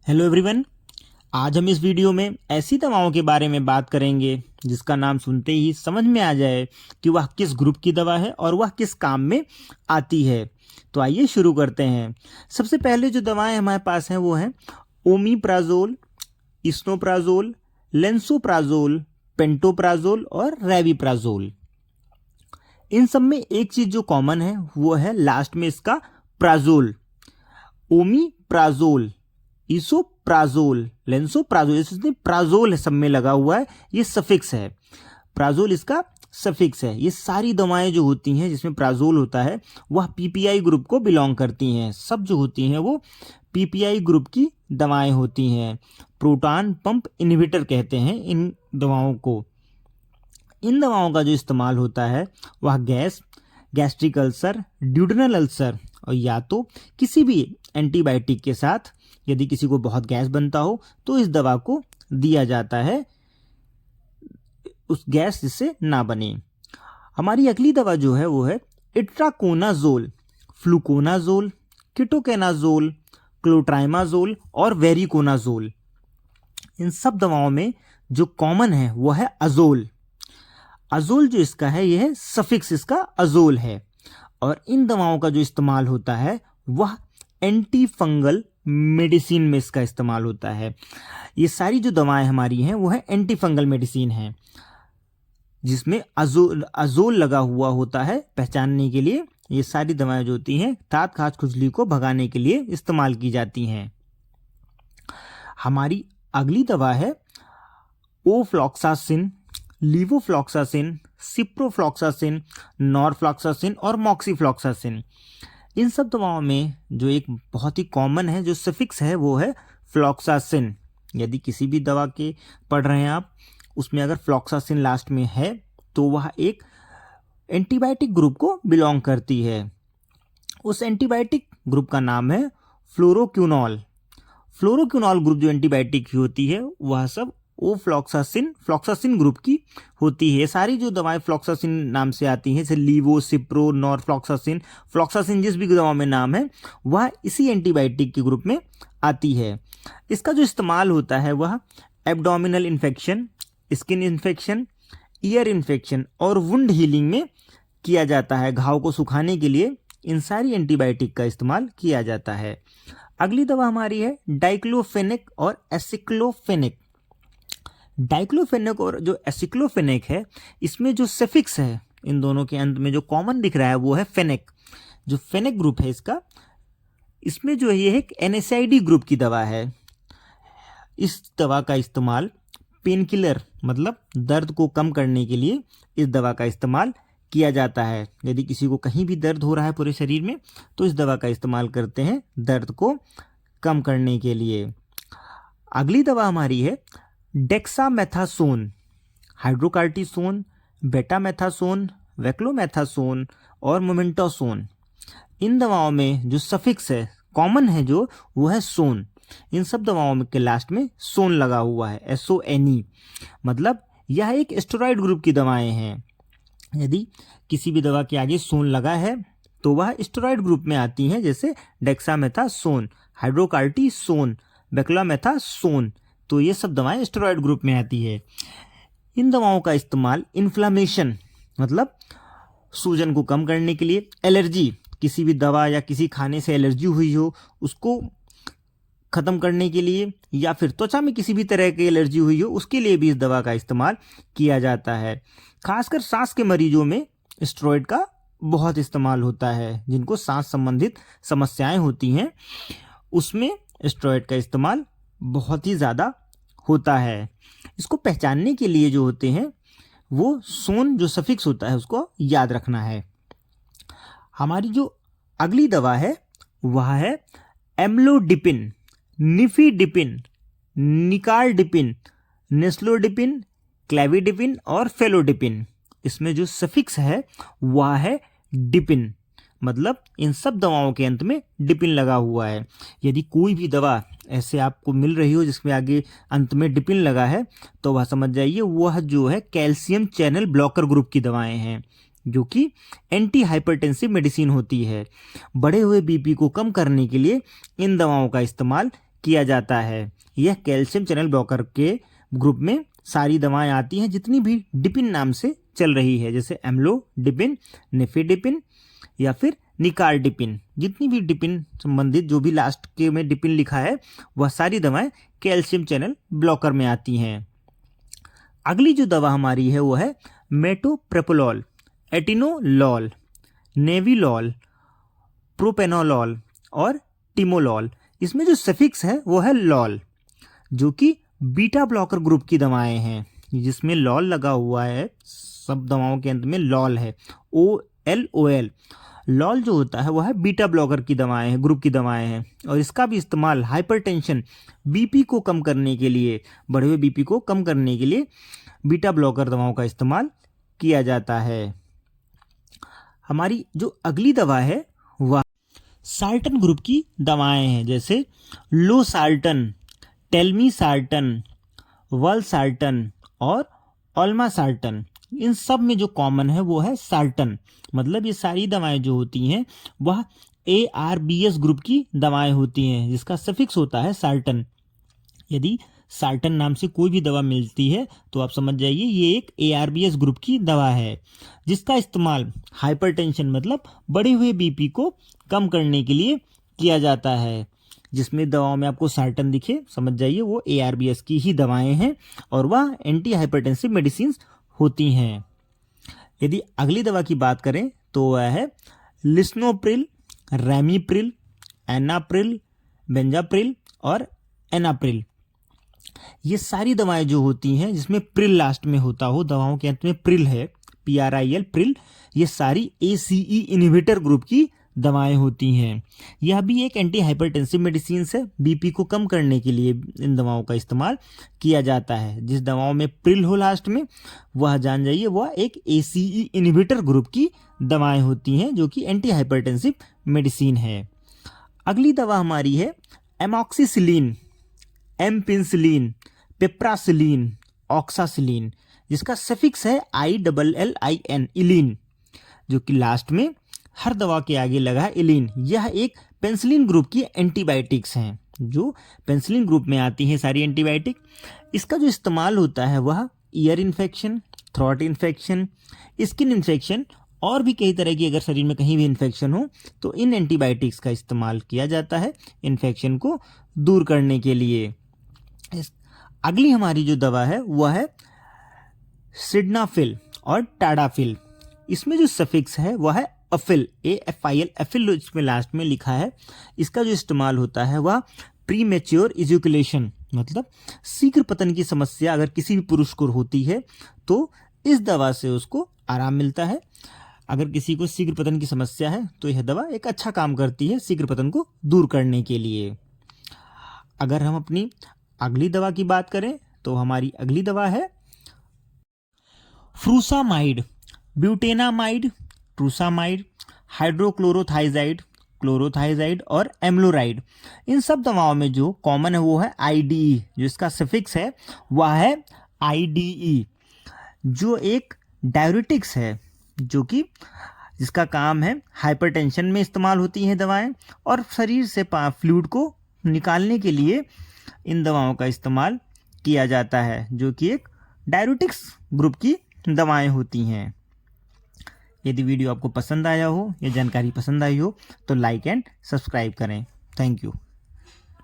Hello everyone. आज हम इस वीडियो में ऐसी दवाओं के बारे में बात करेंगे जिसका नाम सुनते ही समझ में आ जाए कि वह किस ग्रुप की दवा है और वह किस काम में आती है। तो आइए शुरू करते हैं। सबसे पहले जो दवाएं हमारे पास हैं वो हैं ओमीप्राजोल, इसनोप्राजोल, लेंसोप्राजोल, पेंटोप्राजोल और रेविप्राजोल। इन सब में एक चीज़ जो कॉमन है वो है लास्ट में इसका प्राजोल। ओमीप्राजोल, इसोप्राजोल, लेंसोप्राजोल, इसमें प्राजोल सब में लगा हुआ है, ये सफिक्स है। प्राजोल इसका सफिक्स है। ये सारी दवाएं जो होती हैं जिसमें प्राजोल होता है वह पीपीआई ग्रुप को बिलोंग करती हैं। सब जो होती हैं वो पीपीआई ग्रुप की दवाएं होती हैं। प्रोटॉन पंप इनहिबिटर कहते हैं इन दवाओं को। इन दवाओं का जो इस्तेमाल होता है वह गैस्ट्रिक अल्सर, ड्यूडेनल अल्सर और या तो किसी भी एंटीबायोटिक के साथ, यदि किसी को बहुत गैस बनता हो तो इस दवा को दिया जाता है, उस गैस जिससे ना बने। हमारी अगली दवा जो है वो है इट्राकोनाजोल, फ्लूकोनाजोल, कीटोकेनाजोल, क्लोट्राइमाजोल और वेरिकोनाजोल। इन सब दवाओं में जो कॉमन है वो है अजोल। अजोल जो इसका है यह है सफिक्स, इसका अजोल है। और इन दवाओं का जो इस्तेमाल होता है वह एंटी फंगल मेडिसिन में इसका इस्तेमाल होता है। ये सारी जो दवाएं हमारी हैं वो है एंटी फंगल मेडिसिन हैं जिसमें अजोल लगा हुआ होता है पहचानने के लिए। ये सारी दवाएं जो होती हैं दांत खाज खुजली को भगाने के लिए इस्तेमाल की जाती हैं। हमारी अगली दवा है ओफ्लॉक्सासिन, लीवोफ्लॉक्सासिन, सिप्रोफ्लॉक्सासिन, नॉरफ्लॉक्सासिन और मॉक्सीफ्लॉक्सासिन। इन सब दवाओं में जो एक बहुत ही कॉमन है जो सफिक्स है वो है फ्लॉक्सासिन। यदि किसी भी दवा के पढ़ रहे हैं आप, उसमें अगर फ्लॉक्सासिन लास्ट में है तो वह एक एंटीबायोटिक ग्रुप को बिलोंग करती है। उस एंटीबायोटिक ग्रुप का नाम है फ्लोरोक्विनोल। फ्लोरोक्विनोल ग्रुप जो एंटीबायोटिक की होती है वह सब फ्लॉक्सासिन ग्रुप की होती है। सारी जो दवाएं फ्लॉक्सासिन नाम से आती हैं, जैसे लीवो, सिप्रो, नॉरफ्लॉक्सासिन, फ्लॉक्सासिन जिस भी दवा में नाम है वह इसी एंटीबायोटिक के ग्रुप में आती है। इसका जो इस्तेमाल होता है वह abdominal infection, skin infection, ear infection और वुंड हीलिंग में किया जाता है। घाव को सुखाने के लिए इन सारी एंटीबायोटिक का इस्तेमाल किया जाता है। अगली दवा हमारी है डाइक्लोफेनेक और एसिक्लोफेनेक। डाइक्लोफेनेक और जो एसिक्लोफेनेक है इसमें जो सफिक्स है इन दोनों के अंत में जो कॉमन दिख रहा है वो है फेनेक। जो फेनेक ग्रुप है इसका, इसमें जो है ये एक एनएसआईडी ग्रुप की दवा है। इस दवा का इस्तेमाल पेन किलर मतलब दर्द को कम करने के लिए इस दवा का इस्तेमाल किया जाता है। यदि किसी को कहीं भी दर्द हो रहा है पूरे शरीर में तो इस दवा का इस्तेमाल करते हैं दर्द को कम करने के लिए। अगली दवा हमारी है डेक्सामेथासोन, हाइड्रोकार्टिसोन, बेटामेथासोन, वैक्लोमेथासोन और मोमेंटासोन। इन दवाओं में जो सफिक्स है कॉमन है जो वो है सोन। इन सब दवाओं के लास्ट में सोन लगा हुआ है, SONE। मतलब यह एक स्टेरॉइड ग्रुप की दवाएं हैं। यदि किसी भी दवा के आगे सोन लगा है तो वह स्टेरॉइड ग्रुप में आती हैं, जैसे डेक्सामेथासोन, हाइड्रोकार्टिसोन, बेक्लोमेथासोन। तो ये सब दवाएं स्टेरॉइड ग्रुप में आती है। इन दवाओं का इस्तेमाल इन्फ्लामेशन मतलब सूजन को कम करने के लिए, एलर्जी, किसी भी दवा या किसी खाने से एलर्जी हुई हो उसको ख़त्म करने के लिए, या फिर त्वचा में किसी भी तरह की एलर्जी हुई हो उसके लिए भी इस दवा का इस्तेमाल किया जाता है। खासकर सांस के मरीजों में स्टेरॉइड का बहुत इस्तेमाल होता है। जिनको सांस संबंधित समस्याएं होती हैं उसमें स्टेरॉइड का इस्तेमाल बहुत ही ज़्यादा होता है। इसको पहचानने के लिए जो होते हैं वो सोन जो सफिक्स होता है उसको याद रखना है। हमारी जो अगली दवा है वह है एम्लोडिपिन, निफिडिपिन, निकार्डिपिन, नेस्लोडिपिन, क्लेविडिपिन और फेलोडिपिन। इसमें जो सफिक्स है वह है डिपिन। मतलब इन सब दवाओं के अंत में डिपिन लगा हुआ है। यदि कोई भी दवा ऐसे आपको मिल रही हो जिसमें आगे अंत में डिपिन लगा है तो वह समझ जाइए वह जो है कैल्शियम चैनल ब्लॉकर ग्रुप की दवाएं हैं, जो कि एंटी हाइपरटेंसिव मेडिसिन होती है। बढ़े हुए बीपी को कम करने के लिए इन दवाओं का इस्तेमाल किया जाता है। यह कैल्शियम चैनल ब्लॉकर के ग्रुप में सारी दवाएं आती हैं जितनी भी डिपिन नाम से चल रही है, जैसे एम्लोडिपिन, निफेडिपिन या फिर निकार्डिपिन। जितनी भी डिपिन संबंधित जो भी लास्ट के में डिपिन लिखा है वह सारी दवाएं कैल्शियम चैनल ब्लॉकर में आती हैं। अगली जो दवा हमारी है वो है मेटोप्रेपोलॉल, एटिनोलॉल, नेविलॉल, प्रोपेनोलॉल और टिमोलॉल। इसमें जो सफिक्स है वो है लॉल, जो कि बीटा ब्लॉकर ग्रुप की दवाएं हैं, जिसमें लॉल लगा हुआ है। सब दवाओं के अंत में लॉल है, OLOL। लॉल जो होता है वह है बीटा ब्लॉकर की दवाएं हैं, ग्रुप की दवाएं हैं, और इसका भी इस्तेमाल हाइपरटेंशन, बीपी को कम करने के लिए, बढ़े हुए बीपी को कम करने के लिए बीटा ब्लॉकर दवाओं का इस्तेमाल किया जाता है। हमारी जो अगली दवा है वह साल्टन ग्रुप की दवाएं हैं, जैसे लोसार्टन, टेल्मीसार्टन, वलसार्टन और ओल्मासार्टन। इन सब में जो कॉमन है वो है साल्टन। मतलब ये सारी दवाएं जो होती हैं वह ARBS ग्रुप की दवाएं होती हैं, जिसका सफिक्स होता है साल्टन। यदि साल्टन नाम से कोई भी दवा मिलती है तो आप समझ जाइए ये एक ARBS ग्रुप की दवा है, जिसका इस्तेमाल हाइपरटेंशन मतलब बढ़े हुए बीपी को कम करने के लिए किया जाता है। जिसमें दवाओं में आपको साल्टन दिखे समझ जाइए वो ARBS की ही दवाएं हैं और वह एंटी हाइपरटेंसिव मेडिसिन होती हैं। यदि अगली दवा की बात करें तो वह है लिस्नोप्रिल, रैमीप्रिल, एनाप्रिल, बेंजाप्रिल और एनाप्रिल। ये सारी दवाएं जो होती हैं जिसमें प्रिल लास्ट में होता हो, दवाओं के अंत में प्रिल है, PRIL, प्रिल, ये सारी ACE इनहिबिटर ग्रुप की दवाएं होती हैं। यह भी एक एंटी हाइपरटेंसिव मेडिसिन है, बीपी को कम करने के लिए इन दवाओं का इस्तेमाल किया जाता है। जिस दवाओं में प्रिल हो लास्ट में वह जान जाइए वह एक ACE इनहिबिटर ग्रुप की दवाएं होती हैं, जो कि एंटी हाइपरटेंसिव मेडिसिन है। अगली दवा हमारी है एमॉक्सिसिलिन, एम्पिसिलिन, पेप्रासिलिन, ऑक्सासिलिन, जिसका सफिक्स है ILLIN, इलिन, जो कि लास्ट में हर दवा के आगे लगा है इलिन। यह एक पेनिसिलिन ग्रुप की एंटीबायोटिक्स हैं, जो पेनिसिलिन ग्रुप में आती हैं सारी एंटीबायोटिक। इसका जो इस्तेमाल होता है वह ear infection, throat infection, skin infection और भी कई तरह की अगर शरीर में कहीं भी इन्फेक्शन हो तो इन एंटीबायोटिक्स का इस्तेमाल किया जाता है इन्फेक्शन को दूर करने के लिए। अगली हमारी जो दवा है वह है सिडनाफिल और टाडाफिल। इसमें जो सफिक्स है वह है अफिल, AFIL, अफिल इसमें लास्ट में लिखा है। इसका जो इस्तेमाल होता है वह प्रीमेच्योर इजैकुलेशन मतलब शीघ्र पतन की समस्या अगर किसी भी पुरुष को होती है तो इस दवा से उसको आराम मिलता है। अगर किसी को शीघ्र पतन की समस्या है तो यह दवा एक अच्छा काम करती है शीघ्र पतन को दूर करने के लिए। अगर हम अपनी अगली दवा की बात करें तो हमारी अगली दवा है फ्रूसामाइड, ब्यूटेनामाइड, ट्रूसामाइड, हाइड्रोक्लोरोथाइजाइड, क्लोरोथाइजाइड और एम्लोराइड। इन सब दवाओं में जो कॉमन है वो है IDE, जो इसका सफिक्स है वह है IDE, जो एक डायरेटिक्स है, जो कि जिसका काम है हाइपरटेंशन में इस्तेमाल होती हैं दवाएं और शरीर से फ्लूइड को निकालने के लिए इन दवाओं का इस्तेमाल किया जाता है, जो कि एक डायरेटिक्स ग्रुप की दवाएं होती हैं। यदि वीडियो आपको पसंद आया हो या जानकारी पसंद आई हो तो लाइक एंड सब्सक्राइब करें। Thank you.